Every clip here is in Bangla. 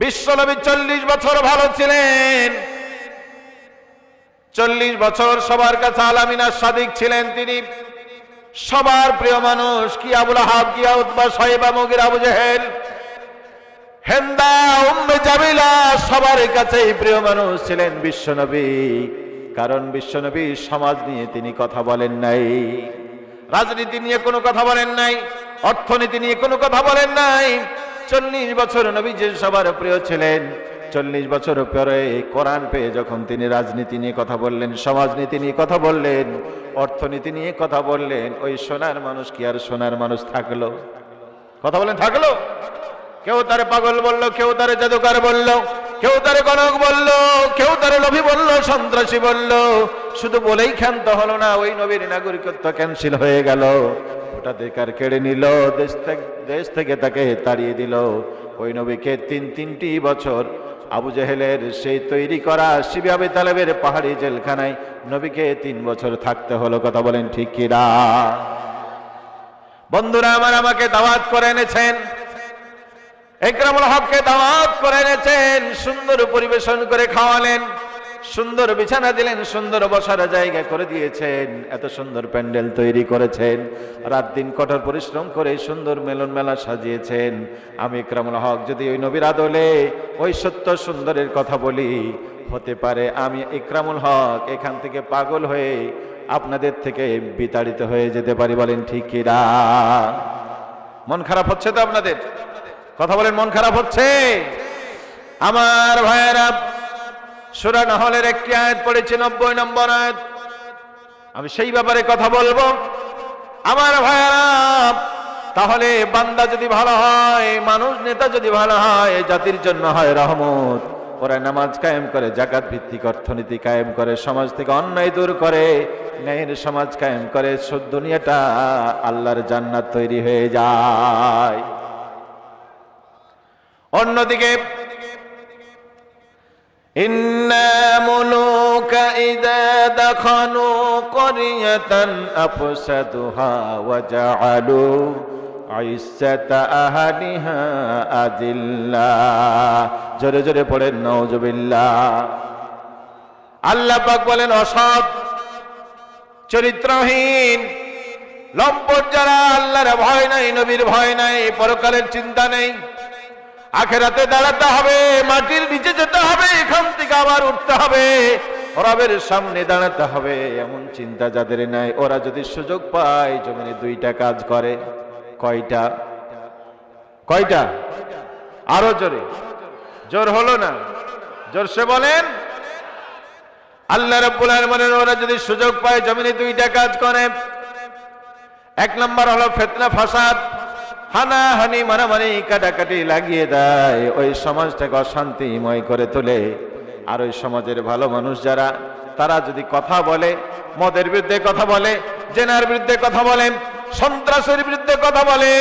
বিশ্বনবী 40 বছর ভালো ছিলেন, 40 বছর সবার কাছে আলামিনা সাদিক ছিলেন। তিনি সবার প্রিয় মানুষ। কি আবুল আহাব, কি উতবা, সাইবা, মুগিরা, আবু জেহেল, হেন্দা, উম্মে জামিলা সবার কাছেই প্রিয় মানুষ ছিলেন বিশ্বনবী। কারণ বিশ্বনবী সমাজ নিয়ে তিনি কথা বলেন নাই, রাজনীতি নিয়ে কোনো কথা বলেন নাই, অর্থনীতি নিয়ে কোনো কথা বলেন নাই। 40 বছর নবী যে সবার প্রিয় ছিলেন, 40 বছর পরে কোরআন পেয়ে যখন তিনি রাজনীতি নিয়ে কথা বললেন, সমাজনীতি নিয়ে কথা বললেন, অর্থনীতি নিয়ে কথা বললেন, ওই সোনার মানুষ কি আর সোনার মানুষ থাকলো? কথা বলেন, থাকলো? কেউ তারে পাগল বলল, কেউ তারে জাদুকর বলল, কেউ তারে গণক বলল, কেউ তারে লোভী বলল, সন্ত্রাসী বলল। শুধু বলেই ক্ষান্ত হলো না, ওই নবীর নাগরিকত্ব ক্যান্সেল হয়ে গেল, ভোটাধিকার কেড়ে নিল, দেশ থেকে তাকে তাড়িয়ে দিল। ওই নবীকে তিনটি বছর আবু জেহেলের সেই তৈরি করা শিবে আবি তালেবের পাহাড়ি জেলখানায় নবীকে 3 বছর থাকতে হলো। কথা বলেন ঠিক কি না? বন্ধুরা আমার, আমাকে দাওয়াত করে এনেছেন, একরামুল হককে দাওয়াত করে এনেছেন, সুন্দর পরিবেশন করে খাওয়ালেন, সুন্দর বিছানা দিলেন, সুন্দর বসার জায়গা করে দিয়েছেন, এত সুন্দর প্যান্ডেল তৈরি করেছেন, রাত দিন কঠোর পরিশ্রম করে সুন্দর মেলন মেলা সাজিয়েছেন। আমি একরামুল হক যদি ওই নবীর আদলে ওই সত্য সুন্দরের কথা বলি, হতে পারে আমি একরামুল হক এখান থেকে পাগল হয়ে আপনাদের থেকে বিতাড়িত হয়ে যেতে পারি। বলেন ঠিক কি না? মন খারাপ হচ্ছে তো আপনাদের? কথা বলেন, মন খারাপ হচ্ছে? আমার ভাইয়েরা, সূরা নাহলের একটি আয়াত পড়েছি, 90 নম্বর আয়াত, আমি সেই ব্যাপারে কথা বলবো। আমার ভাইয়েরা, তাহলে বান্দা যদি ভালো হয়, মানুষ নেতা যদি ভালো হয়, জাতির জন্য হয় রহমত। ওরা নামাজ কায়েম করে, যাকাত ভিত্তিক অর্থনীতি কায়েম করে, সমাজ থেকে অন্যায় দূর করে, ন্যায়ের সমাজ কায়েম করে, দুনিয়াটা আল্লাহর জান্নাত তৈরি হয়ে যায়। অন্যদিকে ইন্না মুলুকা ইযা দাখালু ক্বরিয়াতান আফসাদুহা ওয়া জাআলু আইসাতা আহলিহা আযিল্লা। জোরে জোরে পড়েন নাউযুবিল্লাহ। আল্লাহ পাক বলেন, অসৎ, চরিত্রহীন, লম্পট যারা, আল্লাহর ভয় নাই, নবীর ভয় নাই, পরকালের চিন্তা নেই, আখেরাতে দাঁড়াতে হবে, মাটির নিচে যেতে হবে, এখান থেকে আবার উঠতে হবে, রবের সামনে দাঁড়াতে হবে, এমন চিন্তা যাদের নাই, ওরা যদি সুযোগ পায় জমিনে 2টা কাজ করে। কয়টা? কয়টা? আরো জোরে, জোর হলো না, জোরসে বলেন। আল্লাহ রাব্বুল আলামিন ওরা যদি সুযোগ পায় জমিনে 2টা কাজ করে। 1 নম্বর হলো ফিতনা ফাসাদ, হানাহানি, মারামারি, কাটাকাটি লাগিয়ে দেয়, ওই সমাজটাকে অশান্তিময় করে তোলে। আর ওই সমাজের ভালো মানুষ যারা, তারা যদি কথা বলে, মদের বিরুদ্ধে কথা বলে, জেনার বিরুদ্ধে কথা বলে, সন্ত্রাসের বিরুদ্ধে কথা বলে,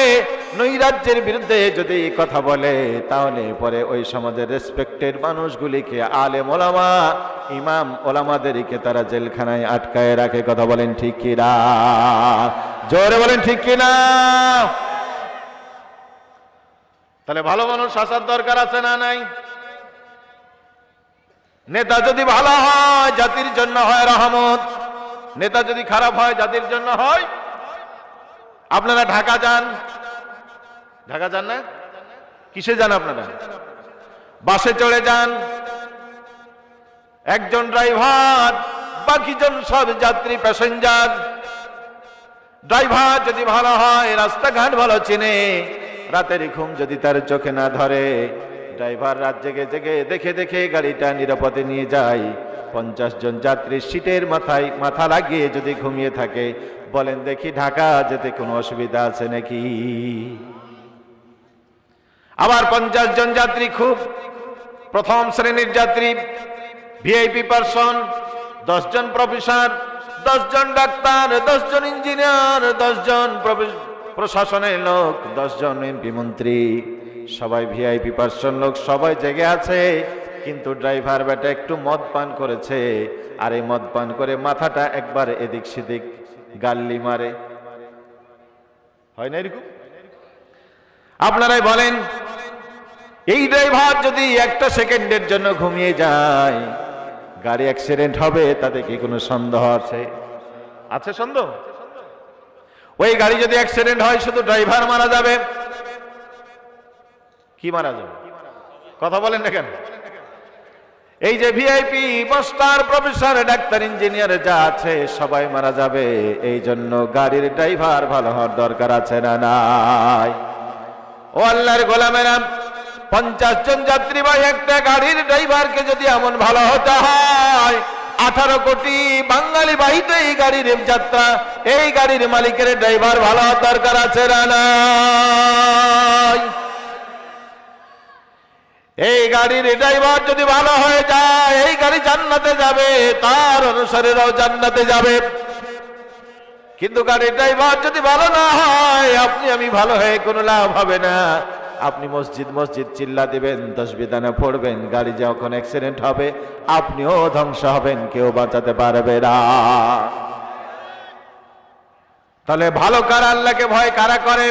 নৈরাজ্যের বিরুদ্ধে যদি কথা বলে, তাহলে পরে ওই সমাজের রেসপেক্টেড মানুষগুলিকে, আলেম ওলামা, ইমাম ওলামাদেরকে তারা জেলখানায় আটকায় রাখে। কথা বলেন ঠিক কি না? জোরে বলেন ঠিক কি না? তাহলে ভালো মানুষ আসার দরকার আছে না নাই? নেতা যদি ভালো হয়, জাতির জন্য হয় রহমত, নেতা যদি খারাপ হয়, জাতির জন্য হয়। আপনারা ঢাকা যান, ঢাকা যান না? কিসে যান আপনারা? বাসে চড়ে যান, একজন ড্রাইভার, বাকিজন সব যাত্রী, প্যাসেঞ্জার। ড্রাইভার যদি ভালো হয়, রাস্তাঘাট ভালো চেনে, রাতের ঘুম যদি তার চোখে না ধরে, ড্রাইভার রাত জেগে জেগে দেখে দেখে গাড়িটা নিরাপদে নিয়ে যায়, 50 জন যাত্রী সিটের মাথায় মাথা লাগিয়ে যদি ঘুমিয়ে থাকে, বলেন দেখি ঢাকা যেতে কোনো অসুবিধা আছে নাকি? আবার 50 জন যাত্রী খুব প্রথম শ্রেণীর যাত্রী, ভিআইপি পারসন, 10 জন প্রফেসর, 10 জন ডাক্তার, 10 জন ইঞ্জিনিয়ার, 10 জন প্রশাসনের লোক, 10 জন এমপি মন্ত্রী, সবাই ভিআইপি পার্সন লোক, সবাই জেগে আছে। কিন্তু ড্রাইভার বেটা একটু মদ পান করেছে, আর এই মদ পান করে মাথাটা একবার এদিক সেদিক গাল্লি মারে। হয় না এরকম? আপনারাই বলেন, এই ড্রাইভার যদি একটা সেকেন্ডের জন্য ঘুমিয়ে যায়, গাড়ি অ্যাক্সিডেন্ট হবে, তাতে কি কোনো সন্দেহ আছে? আছে সন্দেহ? ওই গাড়ি যদি অ্যাক্সিডেন্ট হয়, শুধু ড্রাইভার মারা যাবে, কি মারা যাবে? কথা বলেন না কেন? এই যে VIP, master, professor, doctor, engineer যা আছে সবাই মারা যাবে। এই জন্য গাড়ির ড্রাইভার ভালো হওয়ার দরকার আছে না নাই? ও আল্লাহর গোলামেরা, 50 জন যাত্রীবাহী একটা গাড়ির ড্রাইভারকে যদি এমন ভালো হতে হয়, 18 কোটি বাঙালি বাহিত এই গাড়ির যাত্রা, এই গাড়ির মালিকের ড্রাইভার ভালো হওয়ার দরকার আছে না নাই? এই গাড়ির ড্রাইভার যদি ভালো হয়ে যায়, এই গাড়ি জান্নাতে যাবে, তার অনুসারীরাও জান্নাতে যাবে। কিন্তু গাড়ির ড্রাইভার যদি ভালো না হয়, আপনি আমি ভালো হয়ে কোনো লাভ হবে না। আপনি মসজিদ মসজিদ চিল্লা দিবেন, তাসবিহ দানা পড়বেন, গাড়ি যখন অ্যাক্সিডেন্ট হবে আপনিও ধ্বংস হবেন, কেউ বাঁচাতে পারবে না। তাহলে ভালো কারা, আল্লাহকে ভয় কারা করে?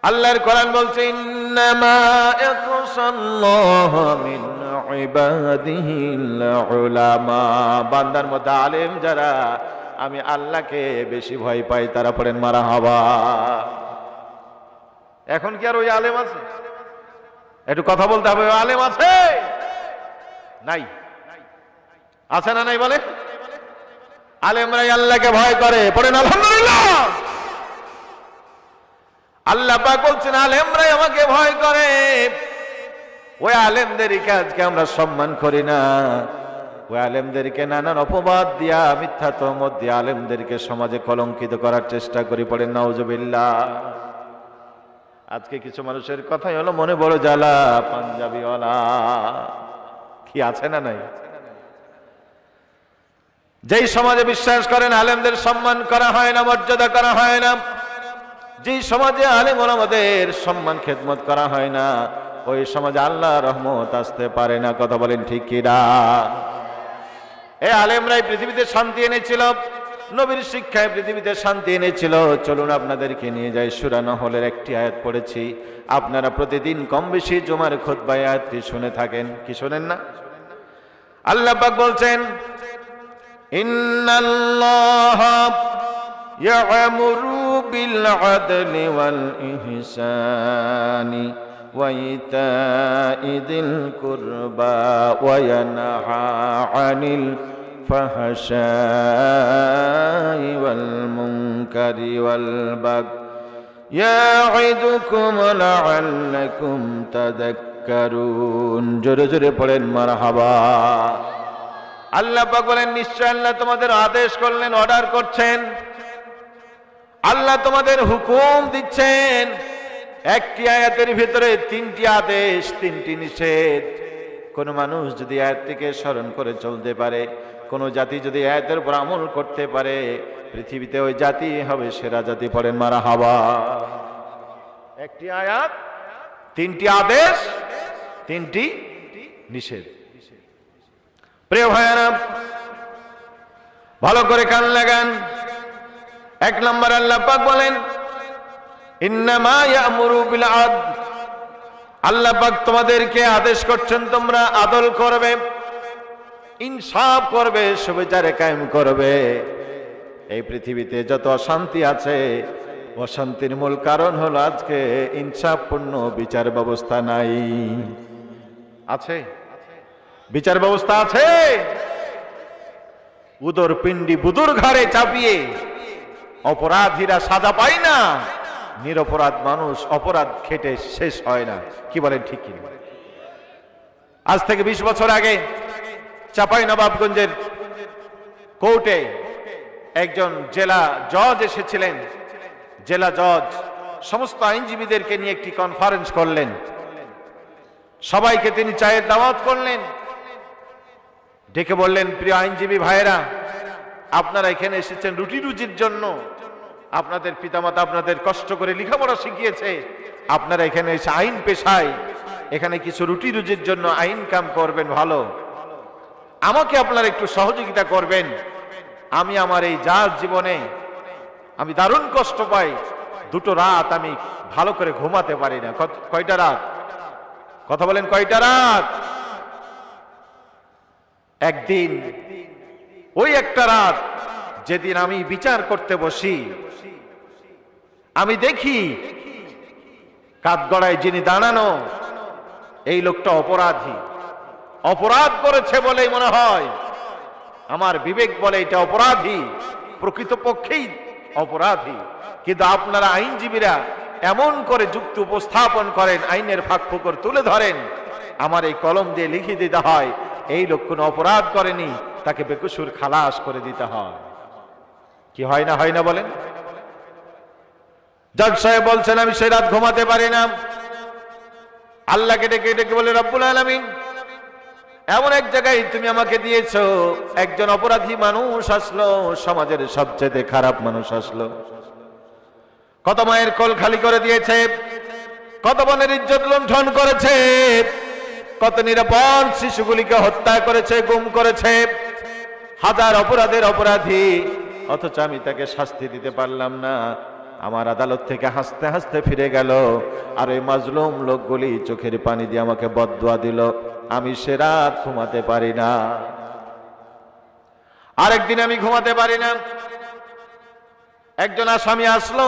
আল্লাহর কোরআন বলছে, ইন্নামা ইয়াখশাল্লাহু মিন ইবাদিহিল উলামা। বান্দার মধ্যে আলেম যারা, আমি আল্লাহকে বেশি ভয় পাই, তারা পড়েন মারহাবা। এখন কি আর ওই আলেম আছে? একটু কথা বলতে হবে। ওই আলেম আছে? নাই। আছে না নাই বলে? আলেমরাই আল্লাহকে ভয় করে, পড়েন আলহামদুলিল্লাহ। আল্লাহ পাক বলছেন, আলেমরাই আমাকে ভয় করে। ওই আলেমদেরকে আজকে আমরা সম্মান করি না। ওই আলেমদেরকে নানান অপবাদ দিয়া, মিথ্যা তহমত দিয়া আলেমদেরকে সমাজে কলঙ্কিত করার চেষ্টা করি, পড়েন নাউজুবিল্লাহ। আজকে কিছু মানুষের কথাই হলো মনে বড় জ্বালা, পাঞ্জাবিওয়ালা কি আছে না নাই? যেই সমাজে বিশ্বাস করেন আলেমদের সম্মান করা হয় না, মর্যাদা করা হয় না, যেই সমাজে আলেম ওলামাদের সম্মান খেদমত করা হয় না, ওই সমাজে আল্লাহ রহমত আসতে পারে না। কথা বলেন ঠিক কি না? এই আলেমরাই পৃথিবীতে শান্তি এনেছিল, নবীর শিক্ষায় পৃথিবীতে শান্তি এনেছিল। চলুন আপনাদেরকে নিয়ে যাই। সূরা নহলের একটি আয়াত পড়েছি, আপনারা প্রতিদিন কম বেশি জুমার খুতবায় আয়াতটি শুনে থাকেন, কি শুনেন না? আল্লাহ পাক বলছেন, ইন্নাল্লাহা ইয়া'মুরু বিল আদলি ওয়াল ইহসানি ওয়া ইতা'i যিল কুরবা ওয়া ইয়ানহা আনিল ফাহশাই ওয়াল মুনকারি ওয়াল বাগই ইয়া'iদুকুম লা'আল্লাকুম তাযাক্কারুন। জোরে জোরে পড়েন মারহাবা। আল্লাহ পাক বলেন, নিশ্চয় আল্লাহ তোমাদের আদেশ করলেন, অর্ডার করছেন, আল্লাহ তোমাদের হুকুম দিচ্ছেন। একটি আয়াতের ভিতরে 3টি আদেশ, 3টি নিষেধ। কোন মানুষ যদি আয়াতটিকে স্মরণ করে চলতে পারে, কোন জাতি যদি আয়াতের উপর আমল করতে পারে, পৃথিবীতে ওই জাতি হবে সেরা জাতি। পড়েন মারহাবা। একটি আয়াত, 3টি আদেশ, 3টি নিষেধ। প্রিয় ভাইয়েরা, ভালো করে কান লাগান। 1 নম্বর আল্লাহ পাক বলেন, ইন্নামা ইয়া'মুরু বিল আদল। আল্লাহ পাক তোমাদেরকে আদেশ করছেন তোমরা আদল করবে, ইনসাফ করবে, সুবিচারে কায়েম করবে। এই পৃথিবীতে যত অশান্তি আছে, অশান্তির মূল কারণ হলো আজকে ইনসাফপূর্ণ বিচার ব্যবস্থা নাই। আছে? বিচার ব্যবস্থা আছে? উদর পিণ্ডি বুদুর ঘাড়ে চাপিয়ে অপরাধীরা সাজা পায় না, নিরপরাধ মানুষ অপরাধ খেটে শেষ হয় না। কি বলেন ঠিক কি? আজ থেকে 20 বছর আগে চাঁপাইনবাবগঞ্জের কোর্টে একজন জেলা জজ এসেছিলেন। জেলা জজ সমস্ত আইনজীবীদেরকে নিয়ে একটি কনফারেন্স করলেন। সবাইকে তিনি চায়ের দাওয়াত করলেন, ডেকে বললেন, প্রিয় আইনজীবী ভাইয়েরা, আপনারা এখানে এসেছেন রুটি রুজির জন্য। আপনাদের পিতামাতা আপনাদের কষ্ট করে লেখাপড়া শিখিয়েছে, আপনারা এখানে এসে আইন পেশায় এখানে কিছু রুটি রুজির জন্য আইন কাম করবেন। ভালো, আমাকে আপনারা একটু সহযোগিতা করবেন। আমি আমার এই জাজ জীবনে আমি দারুণ কষ্ট পাই। 2টো রাত আমি ভালো করে ঘুমাতে পারি না। কয়টা রাত? কথা বলেন, কয়টা রাত? একদিন, ওই একটা রাত যেদিন আমি বিচার করতে বসি, আমি দেখি কাঠগড়ায় যিনি দাঁড়ানো এই লোকটা অপরাধী, অপরাধ করেছে বলেই মনে হয়, আমার বিবেক বলে এটা অপরাধী, প্রকৃতপক্ষেই অপরাধী। কিন্তু আপনারা আইনজীবীরা এমন করে যুক্তি উপস্থাপন করেন, আইনের ফাঁক ফোকর তুলে ধরেন, আমার এই কলম দিয়ে লিখে দিতে হয় এই লোক কোনো অপরাধ করেনি, তাকে বেকসুর খালাস করে দিতে হয়। কি হয় না, হয় না বলেন? জজ সাহেব বলছেন আমি সেই রাত ঘুমাতে পারি না, আল্লাহকে ডেকে ডেকে বলে রব্বুল আলামিন এমন এক জায়গায় তুমি আমাকে দিয়েছো, একজন অপরাধী মানুষ আসলো, সমাজের সবচেয়ে খারাপ মানুষ আসলো, কত মায়ের কোল খালি করে দিয়েছে, কত বোনের ইজ্জত লুণ্ঠন করেছে, কত নিরাপদ শিশুগুলিকে হত্যা করেছে, গুম করেছে, হাজার অপরাধের অপরাধী, অথচ আমি তাকে শাস্তি দিতে পারলাম না। আমার আদালত থেকে হাসতে হাসতে ফিরে গেল, আর এই মাজলুম লোকগুলি চোখের পানি দিয়ে আমাকে বদদুয়া দিল। আমি সে রাত ঘুমাতে পারি না। আরেকদিন আমি ঘুমাতে পারি না, একজন আসামি আসলো,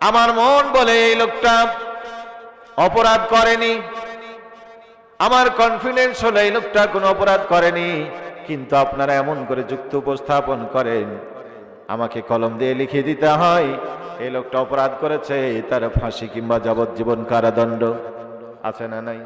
আমার মন বলে এই লোকটা অপরাধ করেনি, আমার কনফিডেন্স হলো এই লোকটা কোনো অপরাধ করেনি, কিন্তু আপনারা এমন করে যুক্তি উপস্থাপন করেন, আমাকে কলম দিয়ে লিখে দিতে হয় এই লোকটা অপরাধ করেছে, তার ফাঁসি কিংবা যাবজ্জীবন কারাদণ্ড। আছে না নাই?